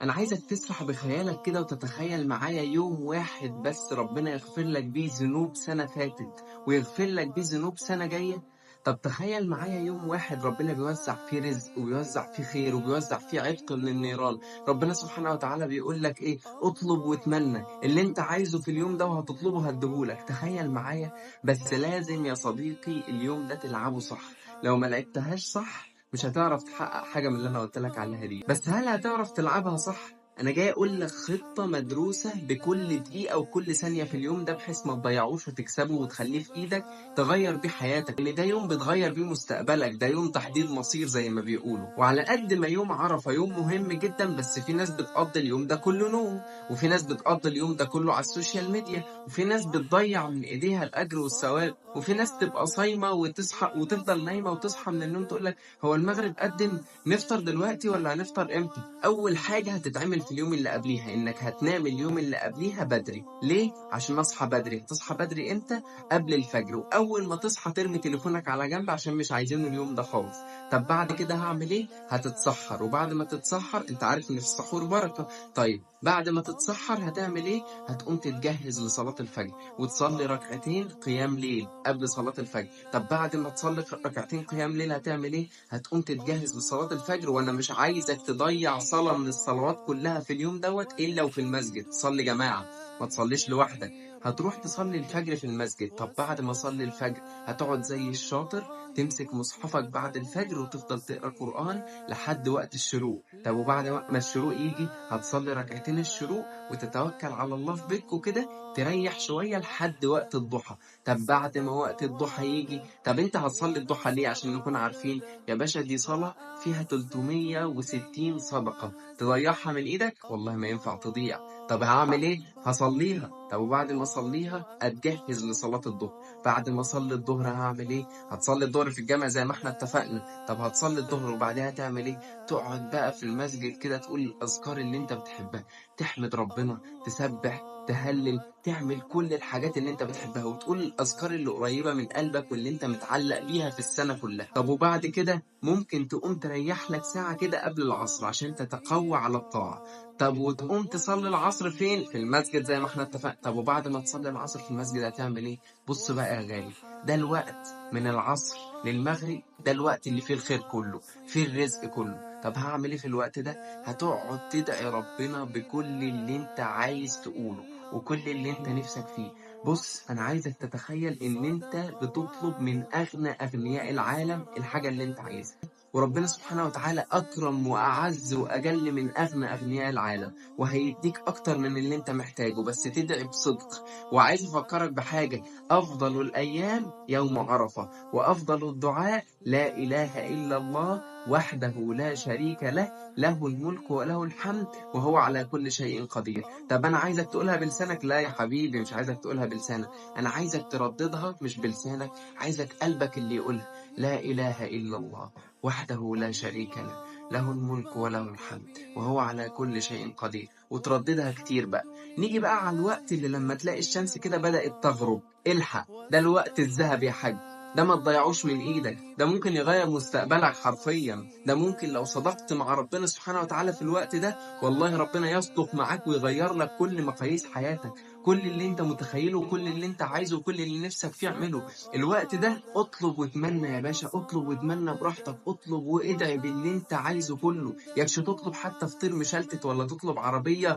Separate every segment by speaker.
Speaker 1: انا عايزك تسرح بخيالك كده وتتخيل معايا يوم واحد بس ربنا يغفر لك بيه ذنوب سنة فاتت ويغفر لك بيه ذنوب سنة جاية. طب تخيل معايا يوم واحد ربنا بيوزع فيه رزق وبيوزع فيه خير وبيوزع فيه عتق من النيران. ربنا سبحانه وتعالى بيقول لك ايه؟ اطلب واتمنى اللي انت عايزه في اليوم ده وهتطلبه هديهولك. تخيل معايا. بس لازم يا صديقي اليوم ده تلعبه صح. لو ما لعبتهاش صح مش هتعرف تحقق حاجة من اللي أنا قلت لك عليها دي. بس هل هتعرف تلعبها صح؟ أنا جاي أقول لك خطة مدروسة بكل دقيقة وكل ثانية في اليوم ده، بحيث ما تضيعوش وتكسبه وتخليه في إيدك تغير بيه حياتك، لأن ده يوم بتغير بيه مستقبلك، ده يوم تحديد مصير زي ما بيقولوا. وعلى قد ما يوم عرفة يوم مهم جدا، بس في ناس بتقضي اليوم ده كله نوم، وفي ناس بتقضي اليوم ده كله على السوشيال ميديا، وفي ناس بتضيع من إيديها الأجر والثواب، وفي ناس تبقى صايمة وتصحى وتفضل نايمة وتصحى من النوم تقول لك هو المغرب قدم، نفطر دلوقتي ولا هنفطر امتى؟ اول حاجه هتتعمل في اليوم اللي قبليها انك هتنام اليوم اللي قبليها بدري. ليه؟ عشان اصحى بدري. تصحى بدري امتى؟ قبل الفجر. واول ما تصحى ترمي تليفونك على جنب عشان مش عايزينه اليوم ده خالص. طب بعد كده هعمل ايه؟ هتتسحر، وبعد ما تتسحر انت عارف ان في السحور بركه. طيب بعد ما تتسحر هتعمل ايه؟ هتقوم تتجهز لصلاه الفجر وتصلي ركعتين قيام ليل قبل صلاه الفجر. طب بعد ما تصلي ركعتين قيام ليل هتعمل ايه؟ هتقوم تتجهز لصلاة الفجر. وانا مش عايزك تضيع صلاة من الصلوات كلها في اليوم دوت الا وفي المسجد. تصلي جماعة، ما تصليش لوحدك. هتروح تصلي الفجر في المسجد. طب بعد ما تصلي الفجر هتقعد زي الشاطر تمسك مصحفك بعد الفجر وتفضل تقرا قرآن لحد وقت الشروق. طب وبعد ما الشروق يجي هتصلي ركعتين الشروق وتتوكل على الله في بيتكم كده، تريح شوية لحد وقت الضحى. طب بعد ما وقت الضحى يجي، طب انت هتصلي الضحى ليه؟ عشان نكون عارفين يا باشا دي صلاة فيها 360 صدقة، تضيعها من ايدك والله ما ينفع تضيع. طب هعمل ايه؟ هصليها. طب وبعد ما اصليها اتجهز لصلاة الظهر. بعد ما اصلي الظهر هعمل ايه؟ هتصلي الظهر في الجامع زي ما احنا اتفقنا. طب هتصلي الظهر وبعدها تعمل ايه؟ تقعد بقى في المسجد كده تقول الاذكار اللي انت بتحبها، تحمد ربنا، تسبح، تهلل، تعمل كل الحاجات اللي انت بتحبها، وتقول الاذكار اللي قريبه من قلبك واللي انت متعلق بيها في السنه كلها. طب وبعد كده ممكن تقوم تريح لك ساعه كده قبل العصر عشان تتقوى على الطاعه. طب وتقوم تصلي العصر فين؟ في المسجد زي ما احنا اتفقنا. طب وبعد ما تصلي العصر في المسجد هتعمل ايه؟ بص بقى يا غالي، ده الوقت من العصر للمغرب، ده الوقت اللي فيه الخير كله، فيه الرزق كله. طب هعمل ايه في الوقت ده؟ هتقعد تدعي ربنا بكل اللي انت عايز تقوله وكل اللي انت نفسك فيه. بص انا عايزك تتخيل ان انت بتطلب من اغنى اغنياء العالم الحاجة اللي انت عايزها، وربنا سبحانه وتعالى اكرم واعز واجل من اغنى اغنياء العالم، وهيديك اكتر من اللي انت محتاجه، بس تدعي بصدق. وعايز افكرك بحاجة، افضل الايام يوم عرفة، وافضل الدعاء لا اله الا الله وحده لا شريك له، له الملك وله الحمد وهو على كل شيء قدير. طب انا عايزك تقولها بلسانك؟ لا يا حبيبي مش عايزك تقولها بلسانك، انا عايزك ترددها مش بلسانك، عايزك قلبك اللي يقولها. لا اله الا الله وحده لا شريك له، له الملك وله الحمد وهو على كل شيء قدير، وترددها كتير بقى. نيجي بقى على الوقت اللي لما تلاقي الشمس كده بدأت تغرب، الحق ده الوقت الذهبي يا حاج، ده ما تضيعوش من ايدك، ده ممكن يغير مستقبلك حرفيا. ده ممكن لو صدقت مع ربنا سبحانه وتعالى في الوقت ده والله ربنا يصدق معاك ويغير لك كل مقاييس حياتك، كل اللي انت متخيله وكل اللي انت عايزه وكل اللي نفسك فيه اعمله. الوقت ده اطلب واتمنى يا باشا، اطلب واتمنى براحتك، اطلب وادعي باللي انت عايزه كله. يكش تطلب حتى فطير مشلتت، ولا تطلب عربية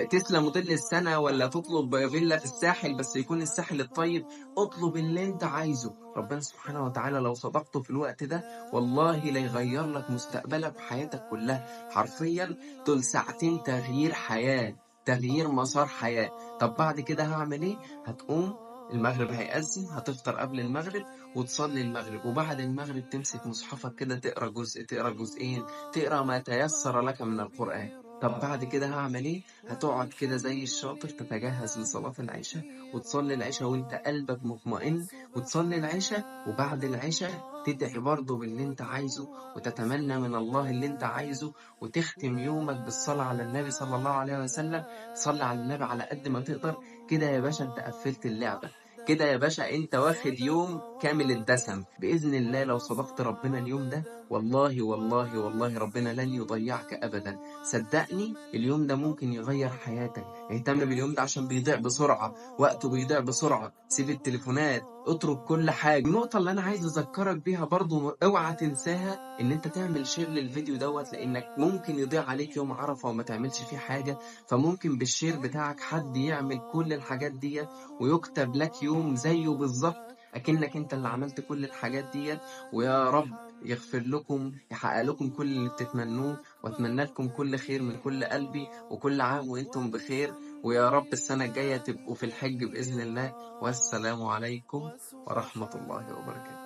Speaker 1: تسلا موديل السنة، ولا تطلب فيلا في الساحل بس يكون الساحل الطيب. اطلب اللي انت عايزه، ربنا سبحانه وتعالى لو صدقته في الوقت ده والله لا يغير لك مستقبلك وحياتك كلها حرفيا. دول ساعتين تغيير حياة، تغيير مسار حياة. طب بعد كده هعمل ايه؟ هتقوم المغرب هيأذن، هتفطر قبل المغرب وتصلي المغرب، وبعد المغرب تمسك مصحفك كده تقرا جزء، تقرا جزئين، تقرا ما تيسر لك من القرآن. طب بعد كده هعمل ايه؟ هتقعد كده زي الشاطر تتجهز لصلاة العشاء وتصلي العشاء وانت قلبك مطمئن، وتصلي العشاء، وبعد العشاء تدعي برضه باللي انت عايزه وتتمنى من الله اللي انت عايزه، وتختم يومك بالصلاة على النبي صلى الله عليه وسلم. صلي على النبي على قد ما تقدر كده يا باشا، انت قفلت اللعبة. كده يا باشا انت واخد يوم كامل الدسم بإذن الله. لو صدقت ربنا اليوم ده، والله والله والله ربنا لن يضيعك أبدا. صدقني اليوم ده ممكن يغير حياتك. اهتم باليوم ده عشان بيضيع بسرعة، وقته بيضيع بسرعة. سيب التليفونات، اترك كل حاجة. النقطة اللي أنا عايز أذكرك بيها برضو، اوعى تنساها، إن أنت تعمل شير للفيديو دوت، لأنك ممكن يضيع عليك يوم عرفة وما تعملش فيه حاجة. فممكن بالشير بتاعك حد يعمل كل الحاجات ديت، ويكتب لك يوم زيه بالظبط، أكنك أنت اللي عملت كل الحاجات ديت. ويا رب يغفر لكم، يحقق لكم كل اللي بتتمنوه، واتمنى لكم كل خير من كل قلبي، وكل عام وانتم بخير. ويا رب السنة الجاية تبقوا في الحج بإذن الله. والسلام عليكم ورحمة الله وبركاته.